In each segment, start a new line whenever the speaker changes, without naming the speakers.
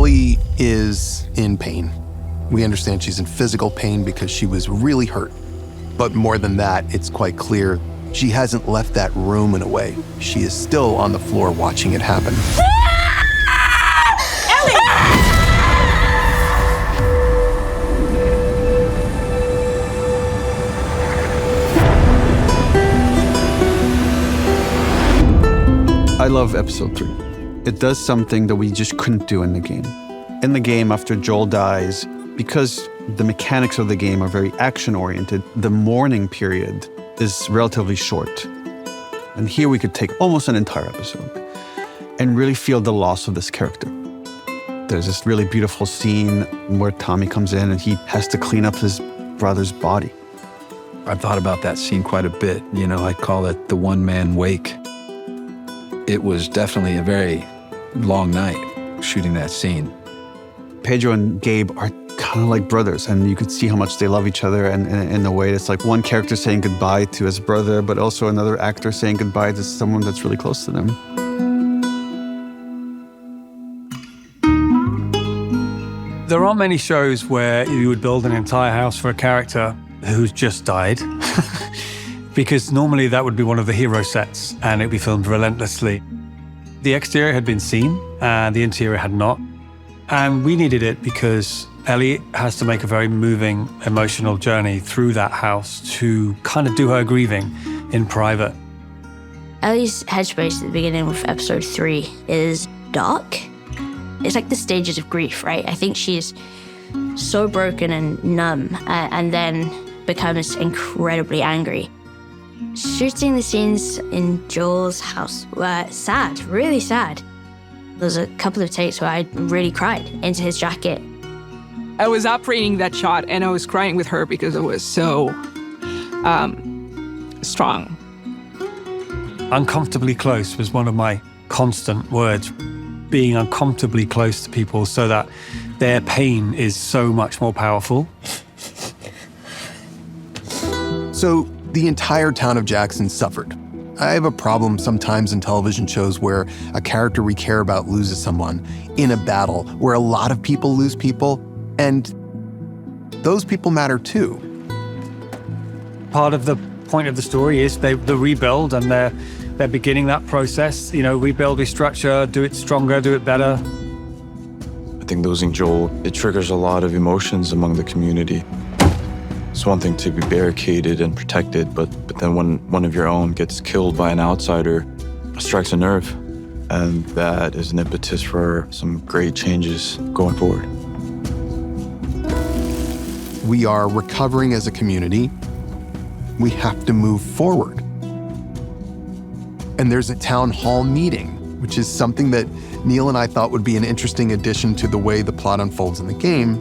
Ellie is in pain. We understand she's in physical pain because she was really hurt. But more than that, it's quite clear she hasn't left that room in a way. She is still on the floor watching it happen.
I love episode 3. It does something that we just couldn't do in the game. In the game, after Joel dies, because the mechanics of the game are very action-oriented, the mourning period is relatively short. And here we could take almost an entire episode and really feel the loss of this character. There's this really beautiful scene where Tommy comes in and he has to clean up his brother's body.
I've thought about that scene quite a bit. You know, I call it the one-man wake. It was definitely a very long night shooting that scene.
Pedro and Gabe are kind of like brothers, and you could see how much they love each other, and in a way it's like one character saying goodbye to his brother, but also another actor saying goodbye to someone that's really close to them.
There aren't many shows where you would build an entire house for a character who's just died. Because normally that would be one of the hero sets and it'd be filmed relentlessly. The exterior had been seen and the interior had not. And we needed it because Ellie has to make a very moving, emotional journey through that house to kind of do her grieving in private.
Ellie's headspace at the beginning of episode 3 is dark. It's like the stages of grief, right? I think she's so broken and numb and then becomes incredibly angry. Shooting the scenes in Joel's house were sad, really sad. There was a couple of takes where I really cried into his jacket.
I was operating that shot and I was crying with her because it was so strong.
Uncomfortably close was one of my constant words. Being uncomfortably close to people so that their pain is so much more powerful.
So the entire town of Jackson suffered. I have a problem sometimes in television shows where a character we care about loses someone in a battle where a lot of people lose people, and those people matter too.
Part of the point of the story is the rebuild, and they're beginning that process. You know, rebuild, restructure, do it stronger, do it better.
I think losing Joel, it triggers a lot of emotions among the community. It's one thing to be barricaded and protected, but then when one of your own gets killed by an outsider, it strikes a nerve. And that is an impetus for some great changes going forward.
We are recovering as a community. We have to move forward. And there's a town hall meeting, which is something that Neil and I thought would be an interesting addition to the way the plot unfolds in the game,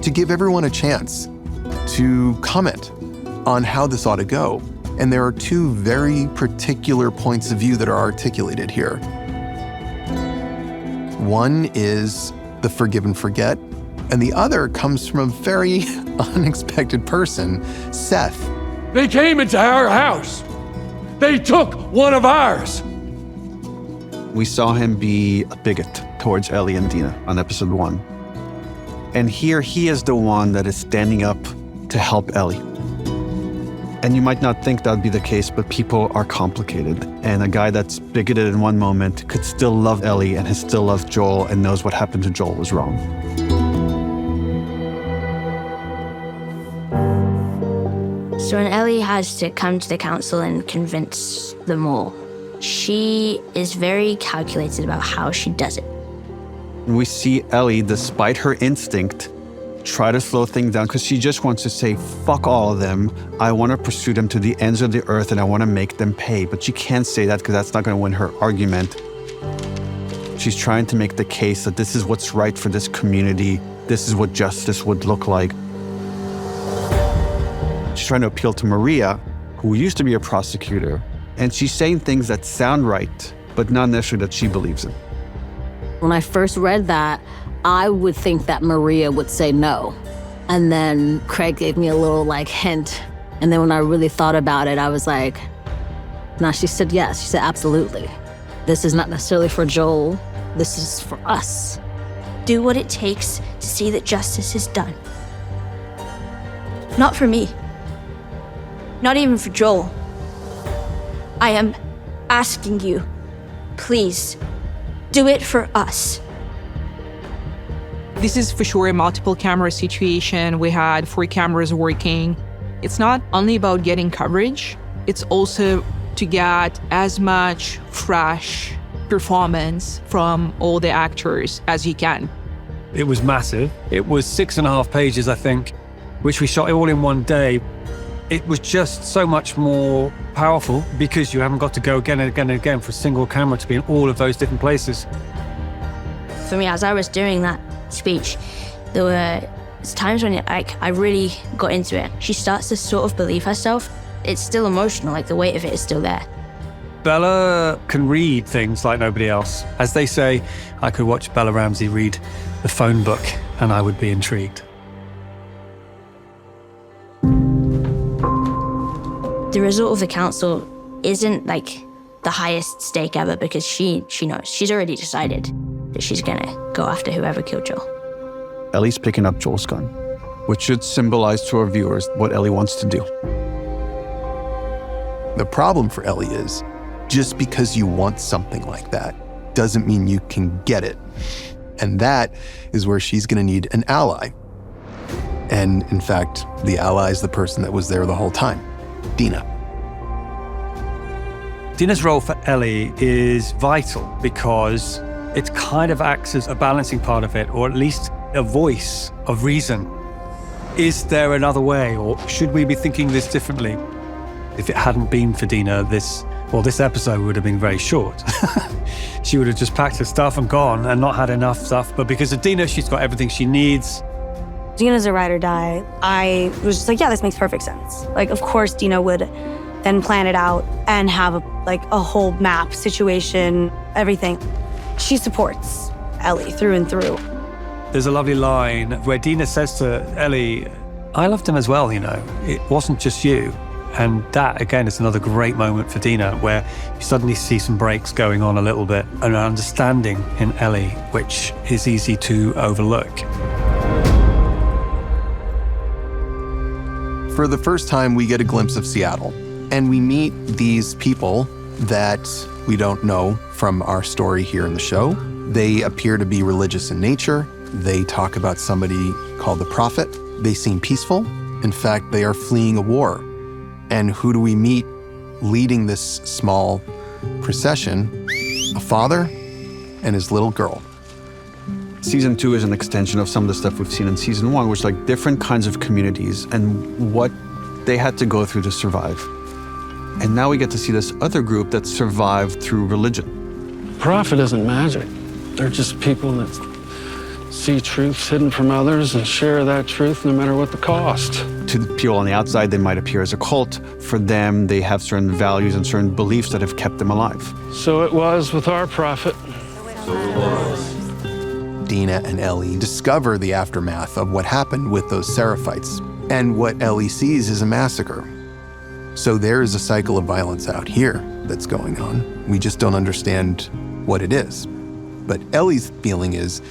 to give everyone a chance to comment on how this ought to go. And there are two very particular points of view that are articulated here. One is the forgive and forget, and the other comes from a very unexpected person, Seth.
They came into our house. They took one of ours.
We saw him be a bigot towards Ellie and Dina on episode 1. And here he is the one that is standing up to help Ellie. And you might not think that would be the case, but people are complicated. And a guy that's bigoted in one moment could still love Ellie and has still loved Joel and knows what happened to Joel was wrong.
So when Ellie has to come to the council and convince them all, she is very calculated about how she does it.
We see Ellie, despite her instinct, try to slow things down because she just wants to say, fuck all of them. I want to pursue them to the ends of the earth and I want to make them pay. But she can't say that because that's not going to win her argument. She's trying to make the case that this is what's right for this community. This is what justice would look like. She's trying to appeal to Maria, who used to be a prosecutor. And she's saying things that sound right, but not necessarily that she believes in.
When I first read that, I would think that Maria would say no. And then Craig gave me a little hint. And then when I really thought about it, I was like, no, she said yes. She said absolutely. This is not necessarily for Joel. This is for us.
do what it takes to see that justice is done. Not for me. Not even for Joel. I am asking you, please, do it for us.
This is for sure a multiple camera situation. We had 4 cameras working. It's not only about getting coverage, it's also to get as much fresh performance from all the actors as you can.
It was massive. It was 6.5 pages, I think, which we shot all in one day. It was just so much more powerful because you haven't got to go again and again and again for a single camera to be in all of those different places.
For me, as I was doing that speech, there were times when I really got into it. She starts to sort of believe herself. It's still emotional, like the weight of it is still there.
Bella can read things like nobody else. As they say, I could watch Bella Ramsey read the phone book and I would be intrigued.
The result of the council isn't like the highest stake ever because she knows. She's already decided that she's gonna go after whoever killed Joel.
Ellie's picking up Joel's gun, which should symbolize to our viewers what Ellie wants to do.
The problem for Ellie is, just because you want something like that doesn't mean you can get it. And that is where she's gonna need an ally. And in fact, the ally is the person that was there the whole time, Dina.
Dina's role for Ellie is vital because it kind of acts as a balancing part of it, or at least a voice of reason. Is there another way, or should we be thinking this differently? If it hadn't been for Dina, this episode would have been very short. She would have just packed her stuff and gone and not had enough stuff. But because of Dina, she's got everything she needs.
Dina's a ride or die. I was just like, yeah, this makes perfect sense. Like, of course, Dina would then plan it out and have a whole map, situation, everything. She supports Ellie through and through.
There's a lovely line where Dina says to Ellie, I loved him as well, you know. It wasn't just you. And that, again, is another great moment for Dina, where you suddenly see some breaks going on a little bit, and an understanding in Ellie, which is easy to overlook.
For the first time, we get a glimpse of Seattle, and we meet these people that we don't know from our story here in the show. They appear to be religious in nature. They talk about somebody called the Prophet. They seem peaceful. In fact, they are fleeing a war. And who do we meet leading this small procession? A father and his little girl.
Season 2 is an extension of some of the stuff we've seen in season 1, which is like different kinds of communities and what they had to go through to survive. And now we get to see this other group that survived through religion.
Prophet isn't magic. They're just people that see truths hidden from others and share that truth no matter what the cost.
To the people on the outside, they might appear as a cult. For them, they have certain values and certain beliefs that have kept them alive.
So it was with our prophet.
Dina and Ellie discover the aftermath of what happened with those Seraphites. And what Ellie sees is a massacre. So there is a cycle of violence out here that's going on. We just don't understand what it is. But Ellie's feeling is,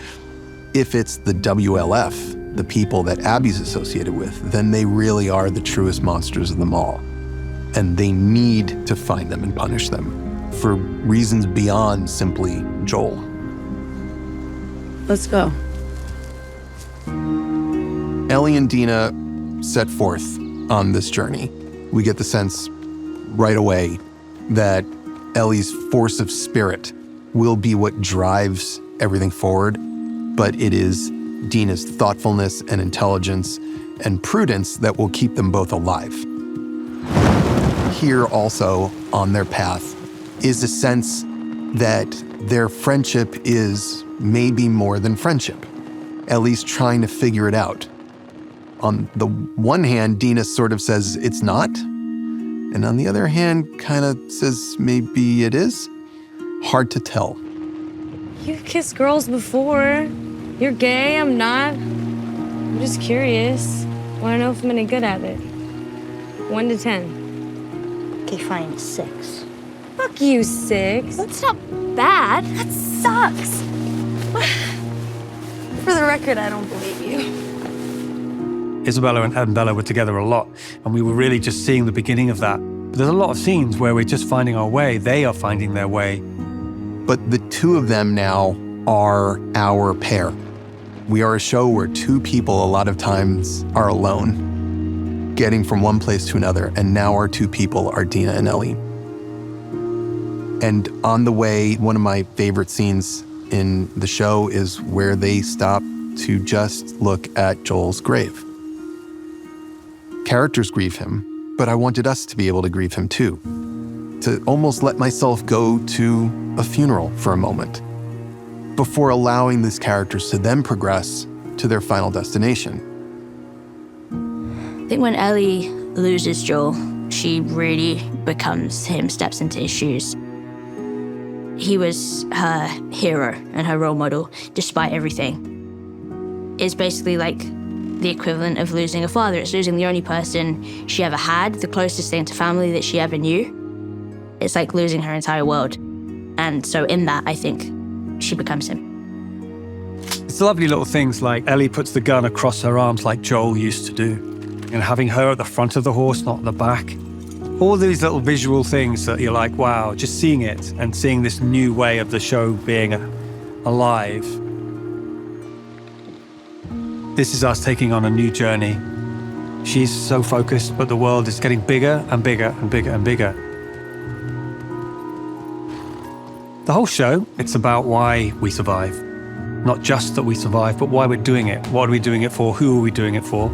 if it's the WLF, the people that Abby's associated with, then they really are the truest monsters of them all. And they need to find them and punish them for reasons beyond simply Joel.
Let's go.
Ellie and Dina set forth on this journey. We get the sense right away that Ellie's force of spirit will be what drives everything forward, but it is Dina's thoughtfulness and intelligence and prudence that will keep them both alive. Here also on their path is a sense that their friendship is maybe more than friendship. Ellie's trying to figure it out. On the one hand, Dina sort of says it's not, and on the other hand, kind of says maybe it is. Hard to tell.
You've kissed girls before. You're gay, I'm not. I'm just curious. Wanna know if I'm any good at it. 1 to 10.
Okay, fine, 6.
Fuck you, 6.
That's not bad.
That sucks. record, I don't believe you.
Isabella and Bella were together a lot, and we were really just seeing the beginning of that. But there's a lot of scenes where we're just finding our way. They are finding their way.
But the two of them now are our pair. We are a show where two people a lot of times are alone, getting from one place to another, and now our two people are Dina and Ellie. And on the way, one of my favorite scenes in the show is where they stop to just look at Joel's grave. Characters grieve him, but I wanted us to be able to grieve him too, to almost let myself go to a funeral for a moment, before allowing these characters to then progress to their final destination.
I think when Ellie loses Joel, she really becomes him, steps into his shoes. He was her hero and her role model, despite everything. It's basically like the equivalent of losing a father. It's losing the only person she ever had, the closest thing to family that she ever knew. It's like losing her entire world. And so in that, I think she becomes him.
It's lovely little things like Ellie puts the gun across her arms like Joel used to do, and having her at the front of the horse, not at the back. All these little visual things that you're like, wow, just seeing it and seeing this new way of the show being alive. This is us taking on a new journey. She's so focused, but the world is getting bigger and bigger and bigger and bigger. The whole show, it's about why we survive. Not just that we survive, but why we're doing it. What are we doing it for? Who are we doing it for?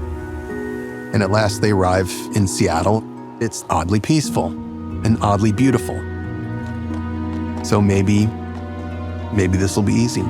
And at last they arrive in Seattle. It's oddly peaceful and oddly beautiful. So maybe this will be easy.